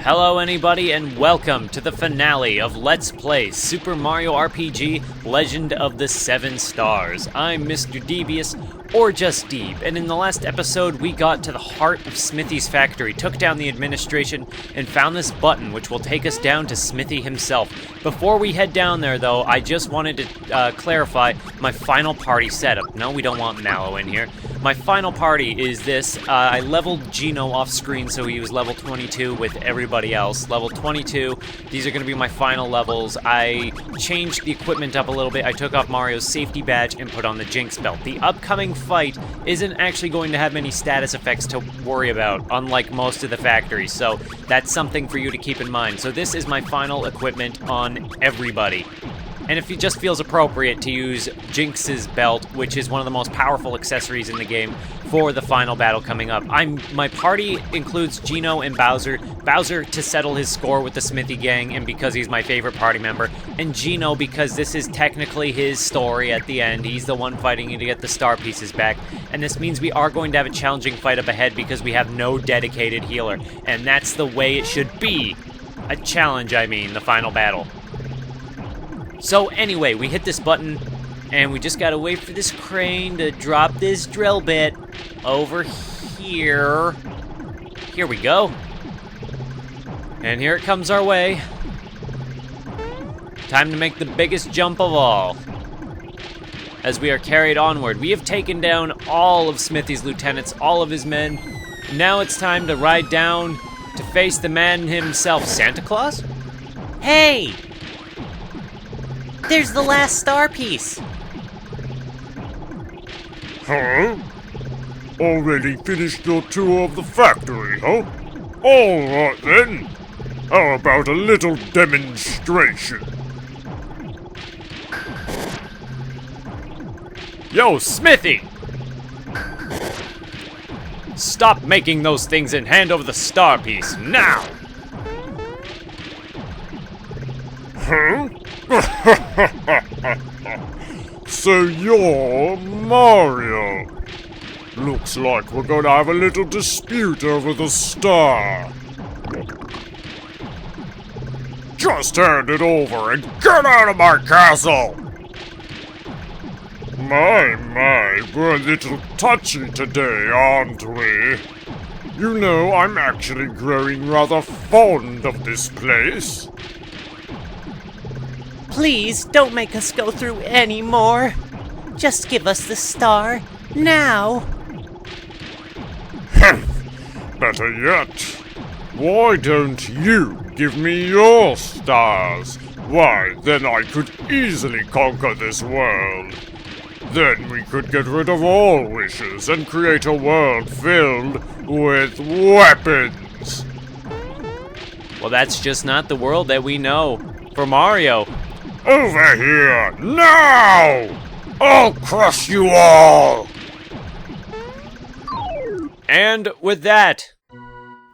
Hello anybody and welcome to the finale of Let's Play Super Mario RPG Legend of the Seven Stars. I'm Mr. Devious, or just Deeb, and in the last episode we got to the heart of Smithy's factory, took down the administration, and found this button which will take us down to Smithy himself. Before we head down there though, I just wanted to clarify my final party setup. No, we don't want Mallow in here. My final party is this. I leveled Gino off screen so he was level 22 with everybody else. Level 22, these are going to be my final levels. I changed the equipment up a little bit. I took off Mario's safety badge and put on the Jinx belt. The upcoming fight isn't actually going to have many status effects to worry about, unlike most of the factories, so that's something for you to keep in mind. So this is my final equipment on everybody. And if it just feels appropriate to use Jinx's belt, which is one of the most powerful accessories in the game, for the final battle coming up. My party includes Gino and Bowser. Bowser to settle his score with the Smithy gang, and because he's my favorite party member. And Gino because this is technically his story at the end. He's the one fighting to get the star pieces back. And this means we are going to have a challenging fight up ahead because we have no dedicated healer. And that's the way it should be. A challenge, I mean, the final battle. So anyway, we hit this button, and we just gotta wait for this crane to drop this drill bit over here. Here we go. And here it comes our way. Time to make the biggest jump of all. As we are carried onward, we have taken down all of Smithy's lieutenants, all of his men. Now it's time to ride down to face the man himself. Santa Claus? Hey! There's the last star piece. Huh? Already finished your tour of the factory, huh? Alright then. How about a little demonstration? Yo, Smithy! Stop making those things and hand over the star piece, now! Huh? So you're Mario. Looks like we're gonna have a little dispute over the star. Just hand it over and get out of my castle! My, we're a little touchy today, aren't we? You know, I'm actually growing rather fond of this place. Please don't make us go through any more. Just give us the star now. Better yet, why don't you give me your stars? Why, then I could easily conquer this world. Then we could get rid of all wishes and create a world filled with weapons. Well, that's just not the world that we know. For Mario. Over here, now! I'll crush you all! And with that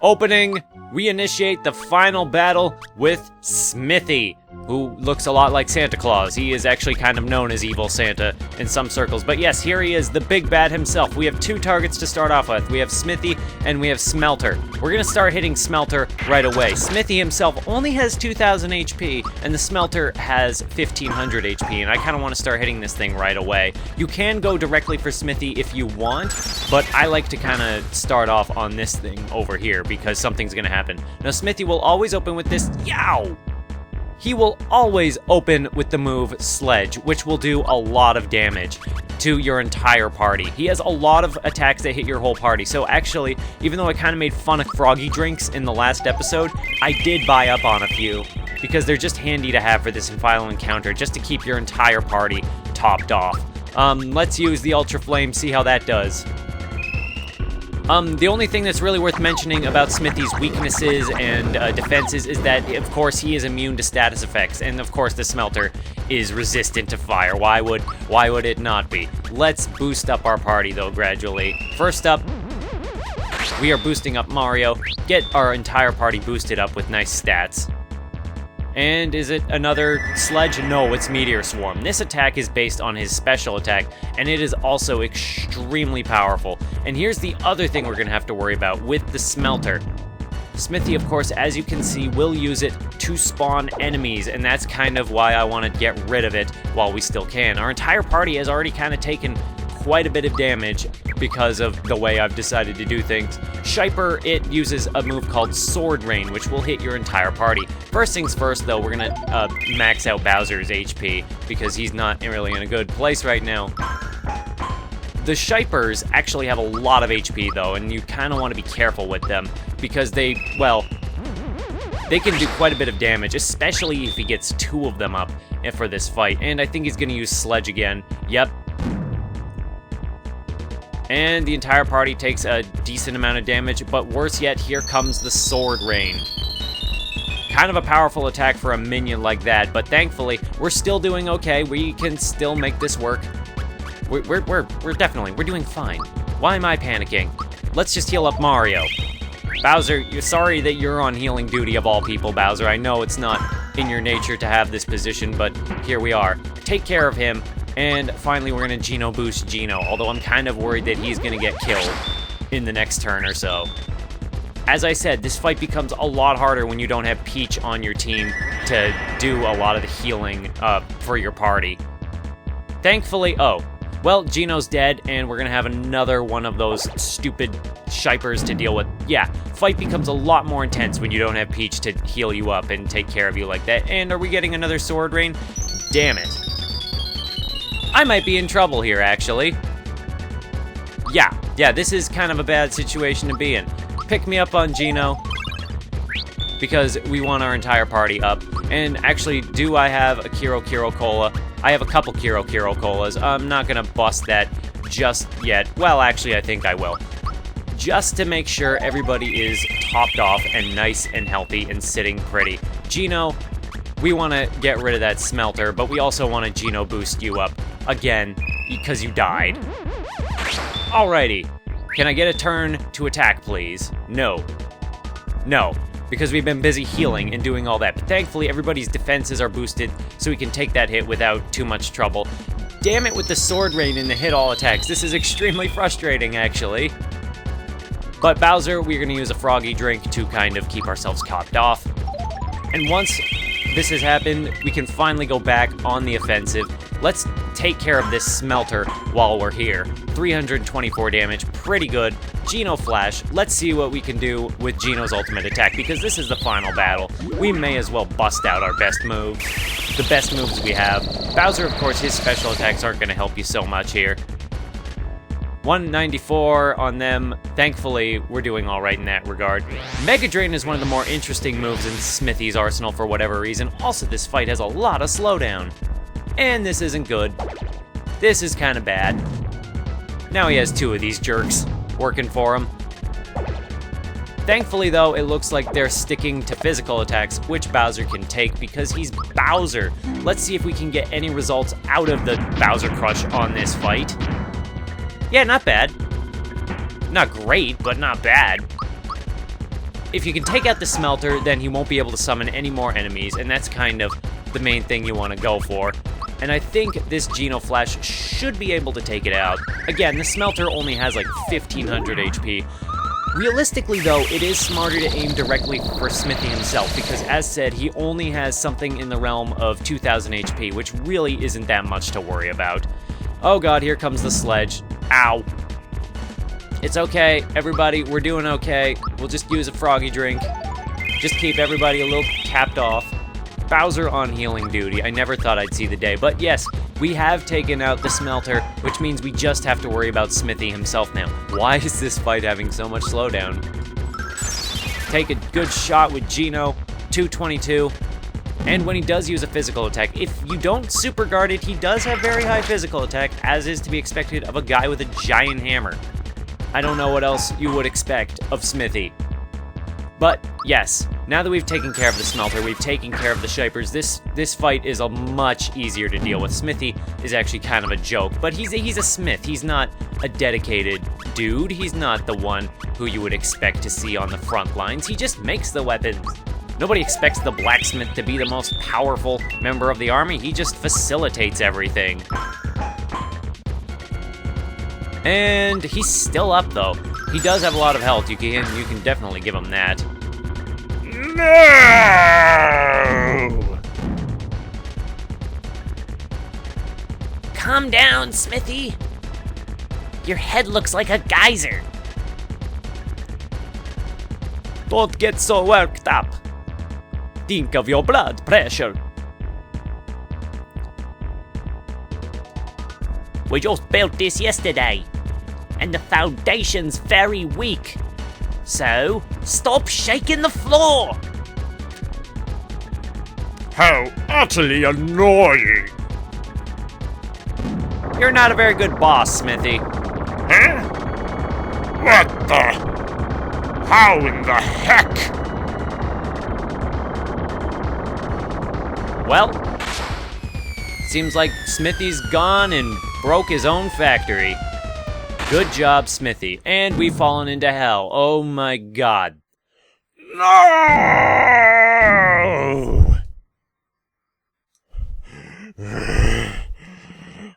opening, we initiate the final battle with Smithy, who looks a lot like Santa Claus. He is actually kind of known as Evil Santa in some circles. But yes, here he is, the big bad himself. We have two targets to start off with. We have Smithy and we have Smelter. We're gonna start hitting Smelter right away. Smithy himself only has 2,000 HP, and the Smelter has 1,500 HP, and I kind of want to start hitting this thing right away. You can go directly for Smithy if you want, but I like to kind of start off on this thing over here because something's gonna happen. Now, Smithy will always open with this, yow! He will always open with the move Sledge, which will do a lot of damage to your entire party. He has a lot of attacks that hit your whole party, so actually, even though I kind of made fun of froggy drinks in the last episode, I did buy up on a few, because they're just handy to have for this final encounter, just to keep your entire party topped off. Let's use the Ultra Flame, see how that does. The only thing that's really worth mentioning about Smithy's weaknesses and defenses is that, of course, he is immune to status effects, and of course the Smelter is resistant to fire. Why would it not be? Let's boost up our party, though, gradually. First up, we are boosting up Mario. Get our entire party boosted up with nice stats. And is it another Sledge? No, it's Meteor Swarm. This attack is based on his special attack, and it is also extremely powerful. And here's the other thing we're gonna have to worry about with the Smelter. Smithy, of course, as you can see, will use it to spawn enemies, and that's kind of why I want to get rid of it while we still can. Our entire party has already kind of taken quite a bit of damage because of the way I've decided to do things. Shiper, it uses a move called Sword Rain, which will hit your entire party. First things first, though, we're gonna max out Bowser's HP, because he's not really in a good place right now. The Shipers actually have a lot of HP, though, and you kind of want to be careful with them, because they can do quite a bit of damage, especially if he gets 2 of them up for this fight. And I think he's gonna use Sledge again. Yep. And the entire party takes a decent amount of damage, but worse yet, here comes the Sword Rain. Kind of a powerful attack for a minion like that, but thankfully, we're still doing okay. We can still make this work. We're doing fine. Why am I panicking? Let's just heal up Mario. Bowser, you're sorry that you're on healing duty of all people, Bowser. I know it's not in your nature to have this position, but here we are. Take care of him. And finally, we're going to Geno boost Geno, although I'm kind of worried that he's going to get killed in the next turn or so. As I said, this fight becomes a lot harder when you don't have Peach on your team to do a lot of the healing for your party. Thankfully, well, Geno's dead, and we're going to have another one of those stupid Shipers to deal with. Yeah, fight becomes a lot more intense when you don't have Peach to heal you up and take care of you like that. And are we getting another Sword Rain? Damn it. I might be in trouble here, actually. Yeah, this is kind of a bad situation to be in. Pick me up on Geno, because we want our entire party up. And actually, do I have a Kiro Cola? I have a couple Kiro Colas. I'm not gonna bust that just yet. Well, actually, I think I will. Just to make sure everybody is topped off and nice and healthy and sitting pretty. Geno, we want to get rid of that smelter, but we also want to Geno boost you up again because you died. Alrighty. Can I get a turn to attack, please? No. No, because we've been busy healing and doing all that. But thankfully, everybody's defenses are boosted, so we can take that hit without too much trouble. Damn it with the Sword Rain and the hit all attacks. This is extremely frustrating, actually. But Bowser, we're going to use a Froggy Drink to kind of keep ourselves topped off. And once this has happened, we can finally go back on the offensive. Let's take care of this smelter while we're here. 324 damage, pretty good. Geno Flash, let's see what we can do with Geno's ultimate attack, because this is the final battle. We may as well bust out our best move. The best moves we have. Bowser, of course, his special attacks aren't going to help you so much here. 194 on them. Thankfully, we're doing all right in that regard. Mega Drain is one of the more interesting moves in Smithy's arsenal for whatever reason. Also, this fight has a lot of slowdown. And this isn't good. This is kind of bad. Now he has 2 of these jerks working for him. Thankfully, though, it looks like they're sticking to physical attacks, which Bowser can take because he's Bowser. Let's see if we can get any results out of the Bowser Crush on this fight. Yeah, not bad. Not great, but not bad. If you can take out the smelter, then he won't be able to summon any more enemies, and that's kind of the main thing you want to go for. And I think this Geno Flash should be able to take it out. Again, the smelter only has like 1500 HP. Realistically, though, it is smarter to aim directly for Smithy himself, because as said, he only has something in the realm of 2000 HP, which really isn't that much to worry about. Oh god, here comes the sledge. Ow. It's okay, everybody, we're doing okay. We'll just use a Froggy Drink. Just keep everybody a little capped off. Bowser on healing duty. I never thought I'd see the day, but yes, we have taken out the smelter, which means we just have to worry about Smithy himself now. Why is this fight having so much slowdown? Take a good shot with Geno, 222. And when he does use a physical attack, if you don't super guard it, he does have very high physical attack, as is to be expected of a guy with a giant hammer. I don't know what else you would expect of Smithy. But yes, now that we've taken care of the smelter, we've taken care of the Shipers, this fight is a much easier to deal with. Smithy is actually kind of a joke, but he's a smith. He's not a dedicated dude. He's not the one who you would expect to see on the front lines. He just makes the weapons. Nobody expects the blacksmith to be the most powerful member of the army. He just facilitates everything. And he's still up, though. He does have a lot of health. You can definitely give him that. No! Calm down, Smithy. Your head looks like a geyser. Don't get so worked up. Think of your blood pressure. We just built this yesterday, and the foundation's very weak. So, stop shaking the floor! How utterly annoying! You're not a very good boss, Smithy. Huh? What the? How in the heck? Well, seems like Smithy's gone and broke his own factory. Good job, Smithy. And we've fallen into hell. Oh my god. No!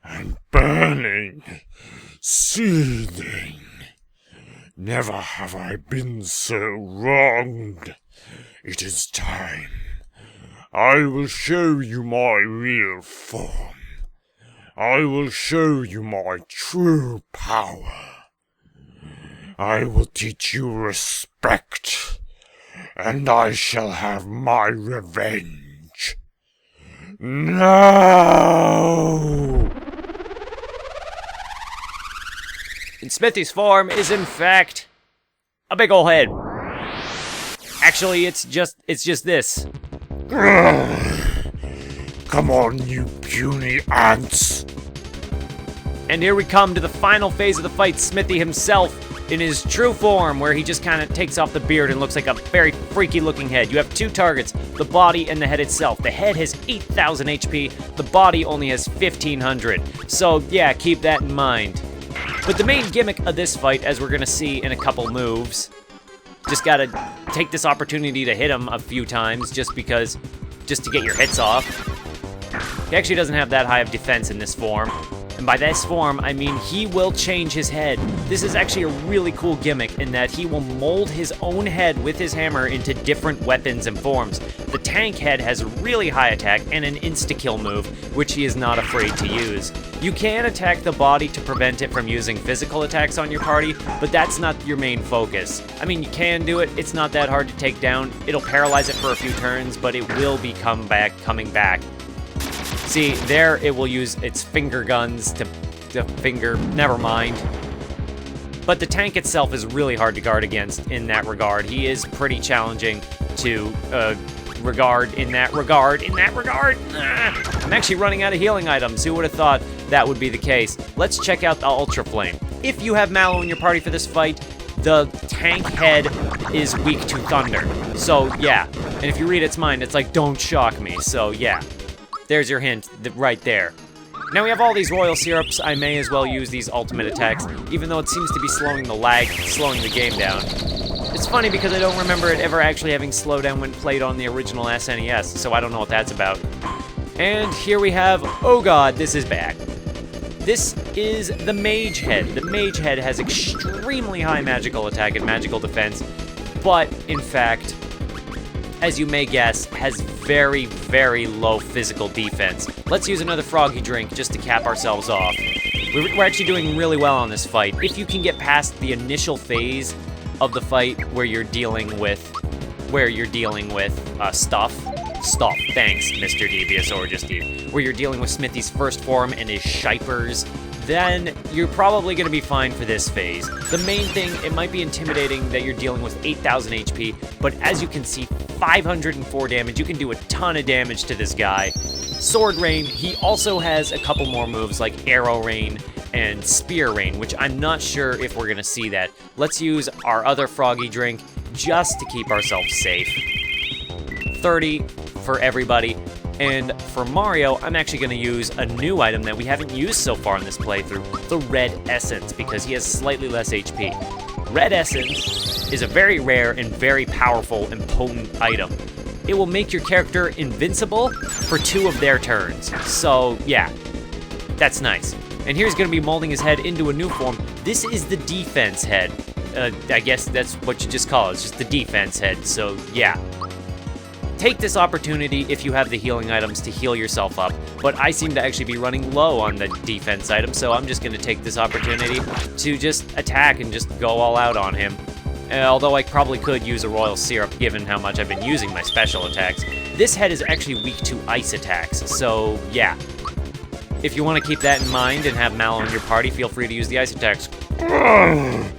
I'm burning, seething. Never have I been so wronged. It is time. I will show you my real form. I will show you my true power. I will teach you respect, and I shall have my revenge. No! And Smithy's form is in fact a big ol' head. Actually, it's just this. Come on, you puny ants! And here we come to the final phase of the fight, Smithy himself in his true form, where he just kind of takes off the beard and looks like a very freaky looking head. You have two targets, the body and the head itself. The head has 8,000 HP, the body only has 1,500. So yeah, keep that in mind. But the main gimmick of this fight, as we're gonna see in a couple moves, just gotta take this opportunity to hit him a few times just to get your hits off. He actually doesn't have that high of defense in this form. And by this form, I mean he will change his head. This is actually a really cool gimmick in that he will mold his own head with his hammer into different weapons and forms. The tank head has really high attack and an insta-kill move, which he is not afraid to use. You can attack the body to prevent it from using physical attacks on your party, but that's not your main focus. I mean, you can do it, it's not that hard to take down. It'll paralyze it for a few turns, but it will be coming back. See, there it will use its finger guns to finger, never mind. But the tank itself is really hard to guard against in that regard. He is pretty challenging to regard in that regard. I'm actually running out of healing items. Who would have thought that would be the case? Let's check out the Ultra Flame. If you have Mallow in your party for this fight, the tank head is weak to thunder. So yeah, and if you read its mind, it's like, don't shock me. So yeah. There's your hint, right there. Now we have all these royal syrups, I may as well use these ultimate attacks, even though it seems to be slowing the game down. It's funny because I don't remember it ever actually having slowdown when played on the original SNES, so I don't know what that's about. And here we have, oh god, this is bad. This is the Mage Head. The Mage Head has extremely high magical attack and magical defense, but in fact, as you may guess, has very, very low physical defense. Let's use another froggy drink just to cap ourselves off. We're actually doing really well on this fight. If you can get past the initial phase of the fight where you're dealing with stuff, thanks, Mr. Devious or just Steve, where you're dealing with Smithy's first form and his shipers, then you're probably going to be fine for this phase. The main thing, it might be intimidating that you're dealing with 8,000 HP, but as you can see, 504 damage. You can do a ton of damage to this guy. Sword Rain, he also has a couple more moves like Arrow Rain and Spear Rain, which I'm not sure if we're going to see that. Let's use our other froggy drink just to keep ourselves safe. 30 for everybody. And for Mario, I'm actually going to use a new item that we haven't used so far in this playthrough, the Red Essence, because he has slightly less HP. Red Essence is a very rare and very powerful and potent item. It will make your character invincible for 2 of their turns. So, yeah, that's nice. And here's going to be molding his head into a new form. This is the defense head. I guess that's what you just call it. It's just the defense head, so yeah. take this opportunity if you have the healing items to heal yourself up, but I seem to actually be running low on the defense item, so I'm just going to take this opportunity to just attack and just go all out on him. Although I probably could use a Royal Syrup given how much I've been using my special attacks. This head is actually weak to ice attacks, so yeah. If you want to keep that in mind and have Mallow in your party, feel free to use the ice attacks. Can't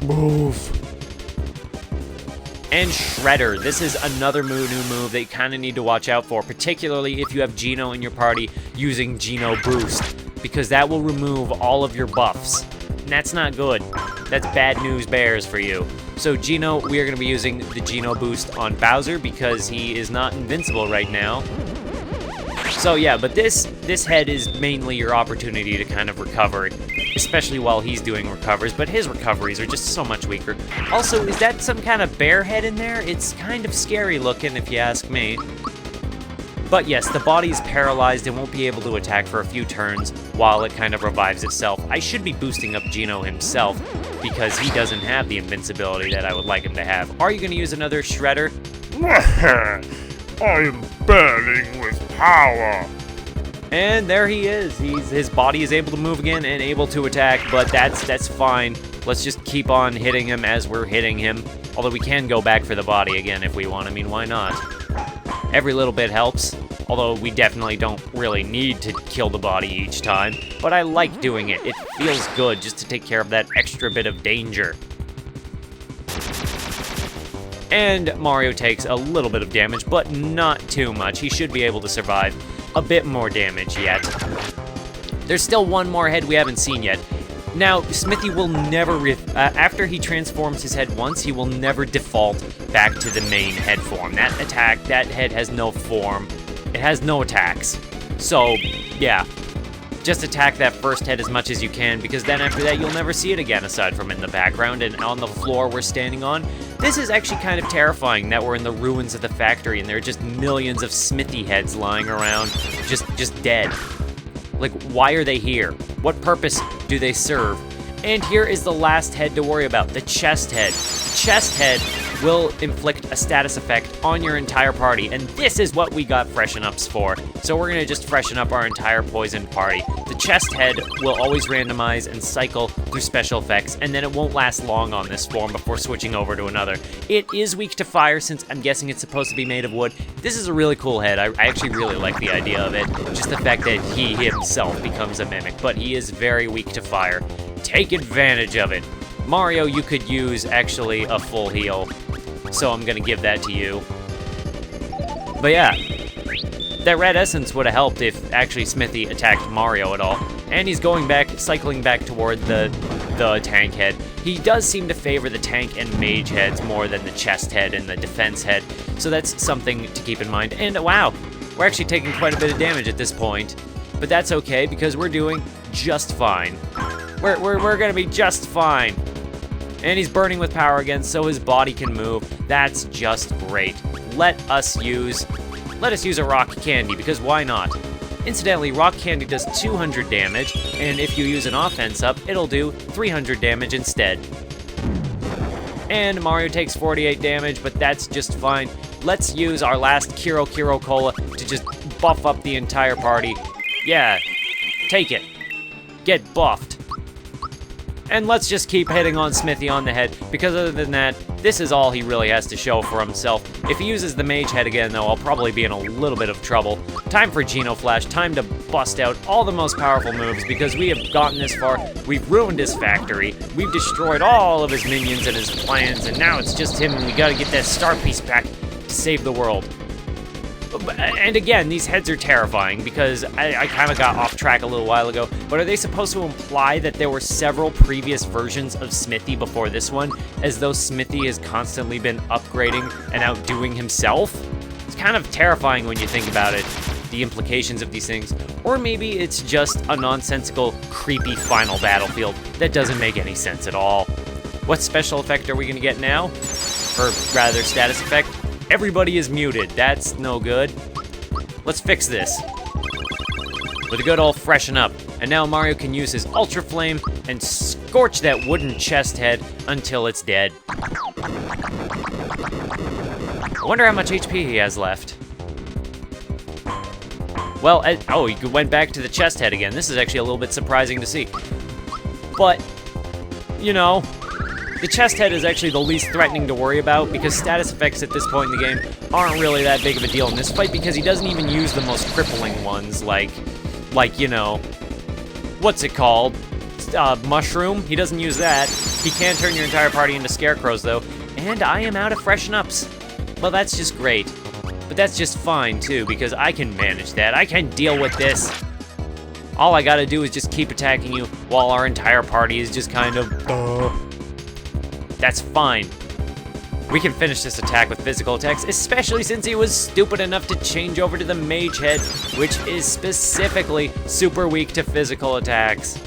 move. And Shredder. This is another new move that you kind of need to watch out for, particularly if you have Geno in your party using Geno Boost, because that will remove all of your buffs. And that's not good. That's bad news bears for you. So Geno, we are going to be using the Geno Boost on Bowser because he is not invincible right now. So yeah, but this head is mainly your opportunity to kind of recover, especially while he's doing recovers, but his recoveries are just so much weaker. Also, is that some kind of bear head in there? It's kind of scary looking if you ask me. But yes, the body is paralyzed and won't be able to attack for a few turns while it kind of revives itself. I should be boosting up Geno himself because he doesn't have the invincibility that I would like him to have. Are you going to use another Shredder? I am burning with power. And there he is. His body is able to move again and able to attack, but that's fine. Let's just keep on hitting him as we're hitting him. Although we can go back for the body again if we want. I mean, why not? Every little bit helps. Although we definitely don't really need to kill the body each time. But I like doing it. It feels good just to take care of that extra bit of danger. And Mario takes a little bit of damage, but not too much. He should be able to survive a bit more damage yet. There's still one more head we haven't seen yet. Now, Smithy will never, after he transforms his head once, he will never default back to the main head form. That head has no form. It has no attacks. So, yeah. Just attack that first head as much as you can, because then after that you'll never see it again aside from in the background and on the floor we're standing on. This is actually kind of terrifying that we're in the ruins of the factory and there are just millions of Smithy heads lying around, just dead. Like, why are they here? What purpose do they serve? And here is the last head to worry about, the chest head. The chest head will inflict a status effect on your entire party, and this is what we got freshen ups for. So we're gonna just freshen up our entire poisoned party. The chest head will always randomize and cycle through special effects, and then it won't last long on this form before switching over to another. It is weak to fire since I'm guessing it's supposed to be made of wood. This is a really cool head. I actually really like the idea of it. Just the fact that he himself becomes a mimic, but he is very weak to fire. Take advantage of it. Mario, you could use actually a full heal, so I'm gonna give that to you. But yeah, that red essence would have helped if actually Smithy attacked Mario at all. And he's going back, cycling back toward the tank head. He does seem to favor the tank and mage heads more than the chest head and the defense head, so that's something to keep in mind. And wow, we're actually taking quite a bit of damage at this point, but that's okay because we're doing just fine. We're gonna be just fine. And he's burning with power again, so his body can move. That's just great. Let us use a rock candy, because why not? Incidentally, rock candy does 200 damage, and if you use an offense up, it'll do 300 damage instead. And Mario takes 48 damage, but that's just fine. Let's use our last Kiro Cola to just buff up the entire party. Yeah, take it. Get buffed. And let's just keep hitting on Smithy on the head, because other than that, this is all he really has to show for himself. If he uses the mage head again, though, I'll probably be in a little bit of trouble. Time for Geno Flash, time to bust out all the most powerful moves, because we have gotten this far. We've ruined his factory, we've destroyed all of his minions and his plans, and now it's just him, and we gotta get that star piece back to save the world. And again, these heads are terrifying because I kind of got off track a little while ago, but are they supposed to imply that there were several previous versions of Smithy before this one, as though Smithy has constantly been upgrading and outdoing himself? It's kind of terrifying when you think about it, the implications of these things. Or maybe it's just a nonsensical, creepy final battlefield that doesn't make any sense at all. What special effect are we going to get now? Or rather, status effect? Everybody is muted. That's no good. Let's fix this with a good old freshen up. And now Mario can use his Ultra Flame and scorch that wooden chest head until it's dead. I wonder how much HP he has left. Well, oh, he went back to the chest head again. This is actually a little bit surprising to see. But, you know, the chest head is actually the least threatening to worry about because status effects at this point in the game aren't really that big of a deal in this fight because he doesn't even use the most crippling ones like, you know, what's it called? Mushroom. He doesn't use that. He can turn your entire party into scarecrows, though. And I am out of freshen-ups. Well, that's just great. But that's just fine, too, because I can manage that. I can deal with this. All I gotta do is just keep attacking you while our entire party is just kind of... That's fine. We can finish this attack with physical attacks, especially since he was stupid enough to change over to the mage head, which is specifically super weak to physical attacks.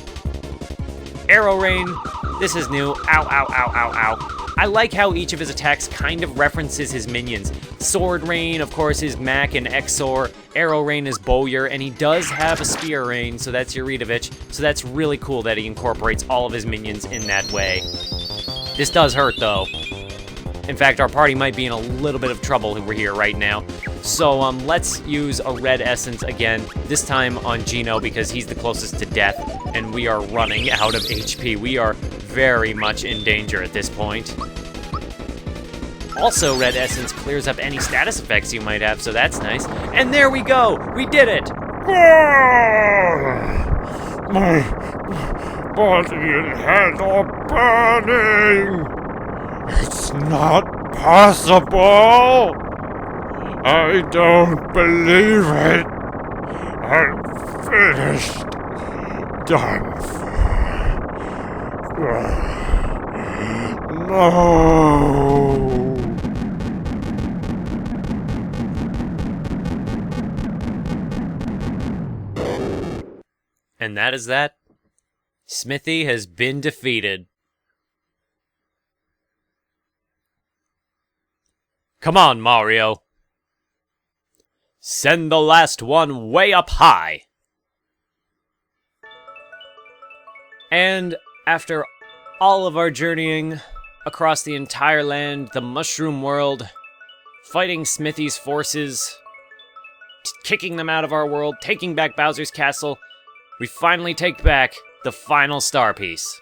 Arrow Rain, this is new. Ow, ow, ow, ow, ow. I like how each of his attacks kind of references his minions. Sword Rain, of course, is Mac and Exor. Arrow Rain is Bowyer, and he does have a Spear Rain, so that's Yuridovich. So that's really cool that he incorporates all of his minions in that way. This does hurt, though. In fact, our party might be in a little bit of trouble over here right now. So let's use a red essence again, this time on Gino because he's the closest to death, and we are running out of HP. We are very much in danger at this point. Also, red essence clears up any status effects you might have, so that's nice. And there we go! We did it! My body and head are burning! It's not possible! I don't believe it! I'm finished! Done for. No! And that is that. Smithy has been defeated. Come on, Mario. Send the last one way up high. And after all of our journeying across the entire land, the Mushroom World, fighting Smithy's forces, kicking them out of our world, taking back Bowser's Castle, we finally take back the final star piece.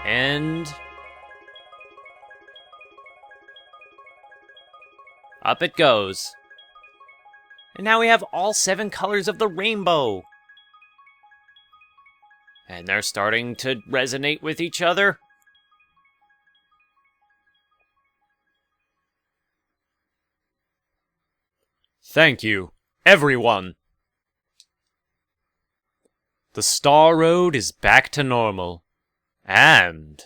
And up it goes. And now we have all 7 colors of the rainbow. And they're starting to resonate with each other. Thank you, everyone. The Star Road is back to normal. And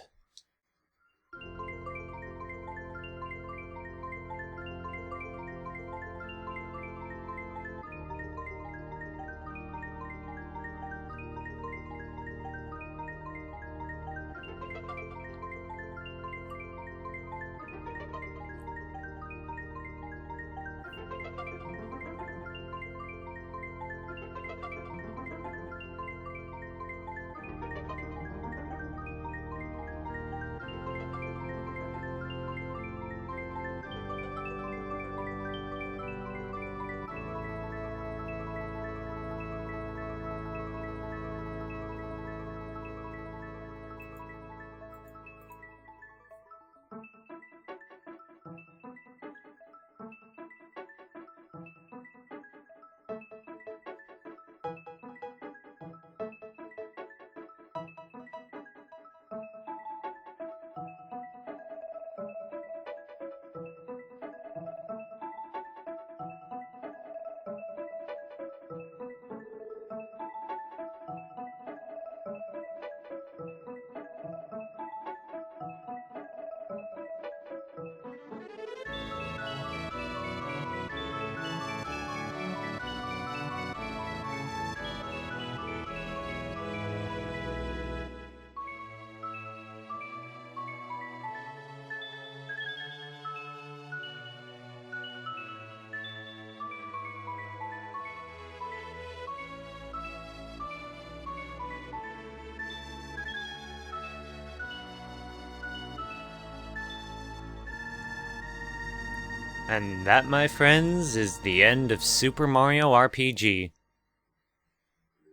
And that, my friends, is the end of Super Mario RPG.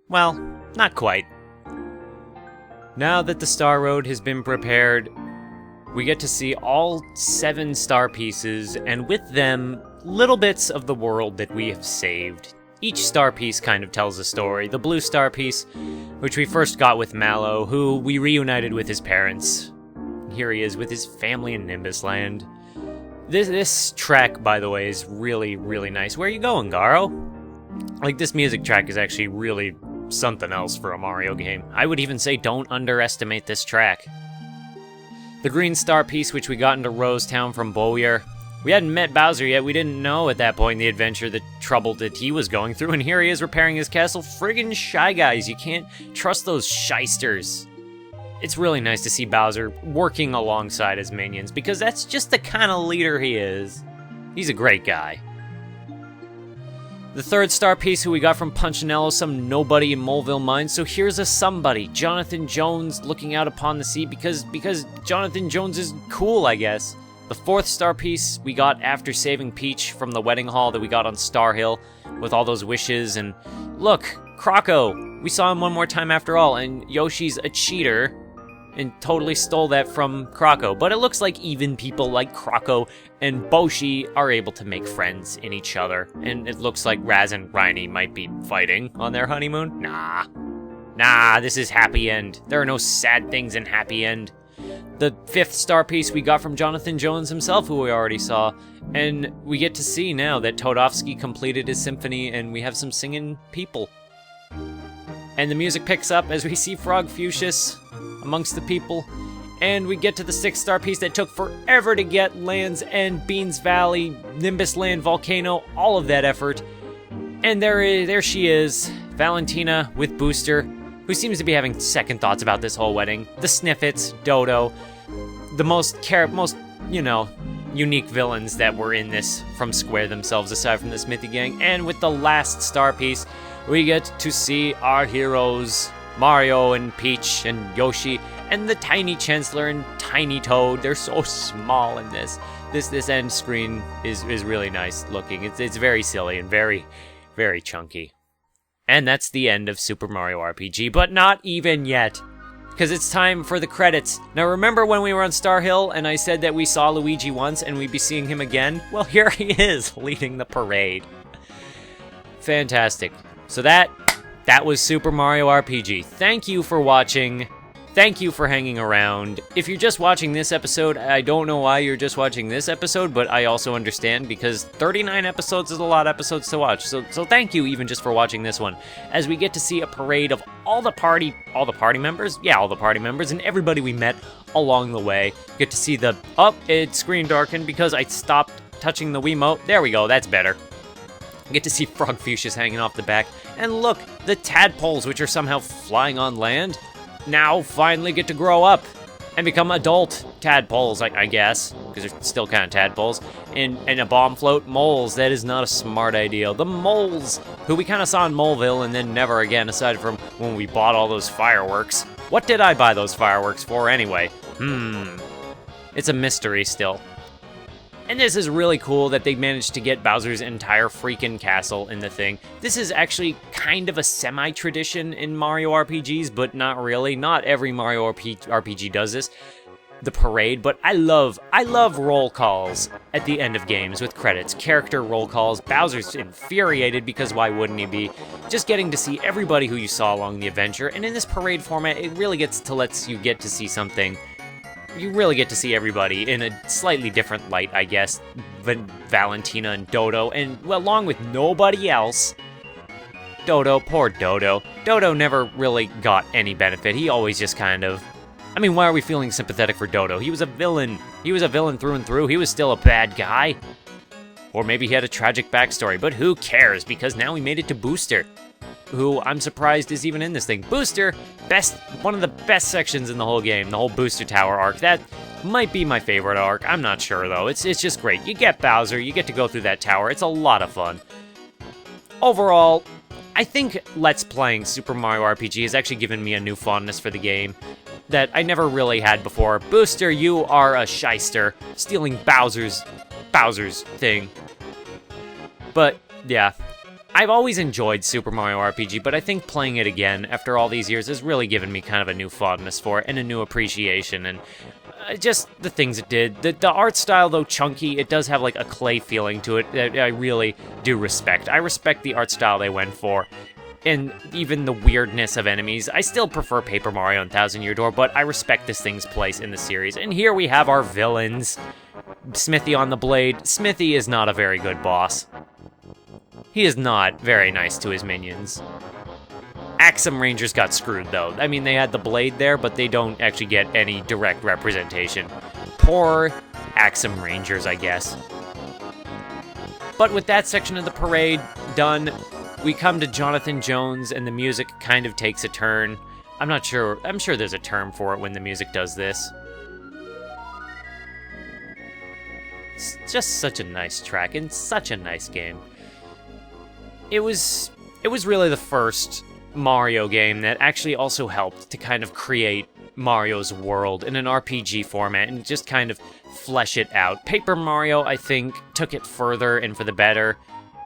Well, not quite. Now that the Star Road has been prepared, we get to see all 7 star pieces, and with them, little bits of the world that we have saved. Each star piece kind of tells a story. The blue star piece, which we first got with Mallow, who we reunited with his parents. Here he is with his family in Nimbus Land. This track, by the way, is really, really nice. Where are you going, Garo? Like, this music track is actually really something else for a Mario game. I would even say don't underestimate this track. The green star piece, which we got into Rose Town from Bowyer. We hadn't met Bowser yet. We didn't know at that point in the adventure the trouble that he was going through, and here he is repairing his castle. Friggin' Shy Guys. You can't trust those shysters. It's really nice to see Bowser working alongside his minions, because that's just the kind of leader he is. He's a great guy. The third star piece, who we got from Punchinello, some nobody in Moleville Mines. So here's a somebody, Jonathan Jones, looking out upon the sea because Jonathan Jones is cool, I guess. The fourth star piece we got after saving Peach from the wedding hall that we got on Star Hill with all those wishes. And look, Croco. We saw him one more time after all, and Yoshi's a cheater and totally stole that from Croco. But it looks like even people like Croco and Boshi are able to make friends in each other. And it looks like Raz and Riney might be fighting on their honeymoon. Nah, this is Happy End. There are no sad things in Happy End. The fifth star piece we got from Jonathan Jones himself, who we already saw. And we get to see now that Todovsky completed his symphony and we have some singing people. And the music picks up as we see Frog Fuchsius amongst the people, and we get to the 6th star piece that took forever to get. Land's End, Beans Valley, Nimbus Land, Volcano, all of that effort. And there she is, Valentina with Booster, who seems to be having second thoughts about this whole wedding. The Sniffets, Dodo, the most unique villains that were in this from Square themselves, aside from the Smithy gang. And with the last star piece, we get to see our heroes, Mario and Peach and Yoshi and the tiny Chancellor and tiny Toad. They're so small in this. This end screen is really nice looking. It's very silly and very, very chunky. And that's the end of Super Mario RPG, but not even yet, because it's time for the credits. Now remember when we were on Star Hill and I said that we saw Luigi once and we'd be seeing him again? Well, here he is, leading the parade. Fantastic. So that was Super Mario RPG. Thank you for watching. Thank you for hanging around. If you're just watching this episode, I don't know why you're just watching this episode, but I also understand, because 39 episodes is a lot of episodes to watch. So thank you even just for watching this one, as we get to see a parade of all the party members? Yeah, all the party members and everybody we met along the way. Get to see it's screen darkened because I stopped touching the Wiimote. There we go, that's better. Get to see Frog Fuchsius hanging off the back. And look, the tadpoles, which are somehow flying on land, now finally get to grow up and become adult tadpoles, I guess, because they're still kind of tadpoles. And a bomb float moles, that is not a smart idea. The moles, who we kind of saw in Moleville and then never again, aside from when we bought all those fireworks. What did I buy those fireworks for anyway? It's a mystery still. And this is really cool that they managed to get Bowser's entire freaking castle in the thing. This is actually kind of a semi-tradition in Mario RPGs, but not really. Not every Mario RPG does this, the parade, but I love roll calls at the end of games with credits, character roll calls. Bowser's infuriated because why wouldn't he be? Just getting to see everybody who you saw along the adventure, and in this parade format, it really lets you get to see something. You really get to see everybody in a slightly different light, I guess, than Valentina and Dodo, and well, along with nobody else. Dodo, poor Dodo. Dodo never really got any benefit. He always just kind of... I mean, why are we feeling sympathetic for Dodo? He was a villain. He was a villain through and through. He was still a bad guy. Or maybe he had a tragic backstory, but who cares, because now we made it to Booster, who I'm surprised is even in this thing. Booster, one of the best sections in the whole game, the whole Booster Tower arc. That might be my favorite arc. I'm not sure, though. It's just great. You get Bowser, you get to go through that tower. It's a lot of fun. Overall, I think Let's Playing Super Mario RPG has actually given me a new fondness for the game that I never really had before. Booster, you are a shyster, stealing Bowser's Bowser's thing. But, yeah. I've always enjoyed Super Mario RPG, but I think playing it again after all these years has really given me kind of a new fondness for it and a new appreciation, and just the things it did. The art style, though chunky, it does have like a clay feeling to it that I really do respect. I respect the art style they went for, and even the weirdness of enemies. I still prefer Paper Mario and Thousand Year Door, but I respect this thing's place in the series. And here we have our villains. Smithy on the blade. Smithy is not a very good boss. He is not very nice to his minions. Axum Rangers got screwed, though. I mean, they had the blade there, but they don't actually get any direct representation. Poor Axum Rangers, I guess. But with that section of the parade done, we come to Jonathan Jones, and the music kind of takes a turn. I'm sure there's a term for it when the music does this. It's just such a nice track, and such a nice game. It was really the first Mario game that actually also helped to kind of create Mario's world in an RPG format and just kind of flesh it out. Paper Mario, I think, took it further and for the better.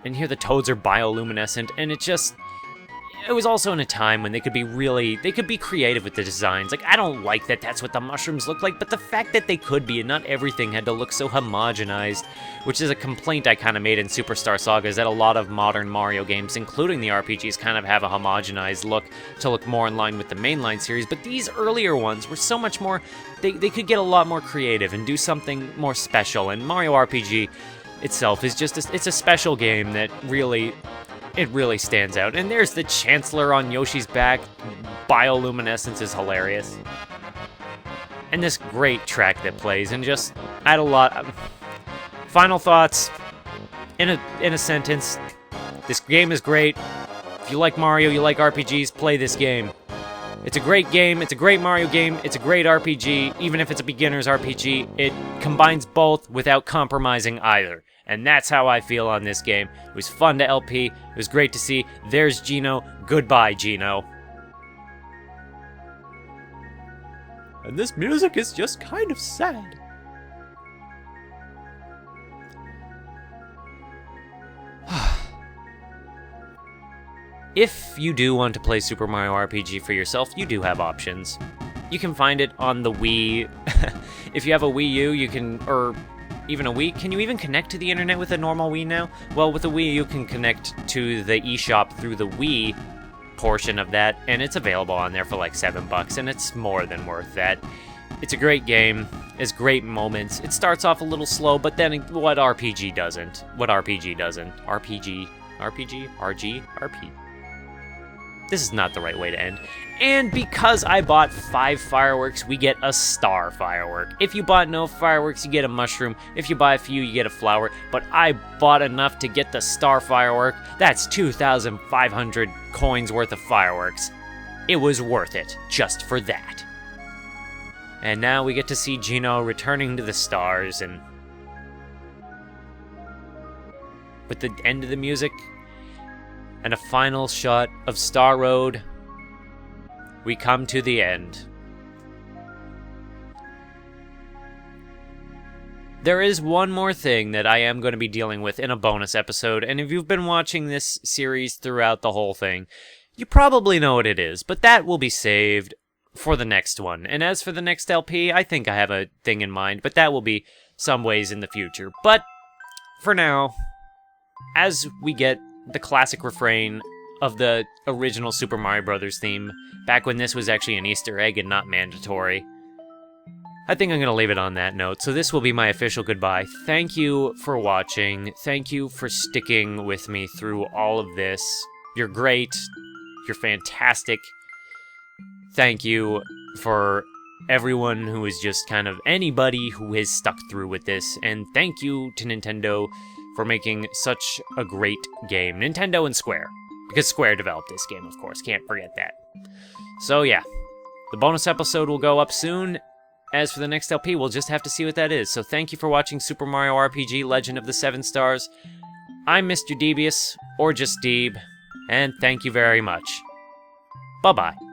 And here the toads are bioluminescent, and it was also in a time when they could be creative with the designs. Like, I don't like that that's what the mushrooms look like, but the fact that they could be and not everything had to look so homogenized, which is a complaint I kind of made in Superstar Saga, is that a lot of modern Mario games, including the RPGs, kind of have a homogenized look to look more in line with the mainline series, but these earlier ones were so much more, they could get a lot more creative and do something more special, and Mario RPG itself is it's a special game that really stands out. And there's the Chancellor on Yoshi's back. Bioluminescence is hilarious. And this great track that plays, and just, I had a lot. Final thoughts, in a sentence, this game is great. If you like Mario, you like RPGs, play this game. It's a great game, it's a great Mario game, it's a great RPG, even if it's a beginner's RPG, it combines both without compromising either. And that's how I feel on this game. It was fun to LP, it was great to see. There's Gino, goodbye Gino. And this music is just kind of sad. If you do want to play Super Mario RPG for yourself, you do have options. You can find it on the Wii. If you have a Wii U, you can, or even a Wii. Can you even connect to the internet with a normal Wii now? Well, with a Wii, you can connect to the eShop through the Wii portion of that, and it's available on there for like $7, and it's more than worth that. It's a great game. It's great moments. It starts off a little slow, but then what RPG doesn't? What RPG doesn't? RPG? RP? This is not the right way to end. And because I bought 5 fireworks, we get a star firework. If you bought no fireworks, you get a mushroom. If you buy a few, you get a flower. But I bought enough to get the star firework. That's 2,500 coins worth of fireworks. It was worth it, just for that. And now we get to see Gino returning to the stars, and with the end of the music, and a final shot of Star Road, we come to the end. There is one more thing that I am going to be dealing with in a bonus episode, and if you've been watching this series throughout the whole thing, you probably know what it is, but that will be saved for the next one. And as for the next LP, I think I have a thing in mind, but that will be some ways in the future. But for now, as we get the classic refrain of the original Super Mario Bros. Theme, back when this was actually an Easter egg and not mandatory, I think I'm going to leave it on that note. So this will be my official goodbye. Thank you for watching. Thank you for sticking with me through all of this. You're great. You're fantastic. Thank you for everyone who is just kind of anybody who has stuck through with this. And thank you to Nintendo for making such a great game. Nintendo and Square. Because Square developed this game, of course. Can't forget that. So yeah, the bonus episode will go up soon. As for the next LP, we'll just have to see what that is. So thank you for watching Super Mario RPG Legend of the 7 Stars. I'm Mr. Devious, or just Deeb, and thank you very much. Bye-bye.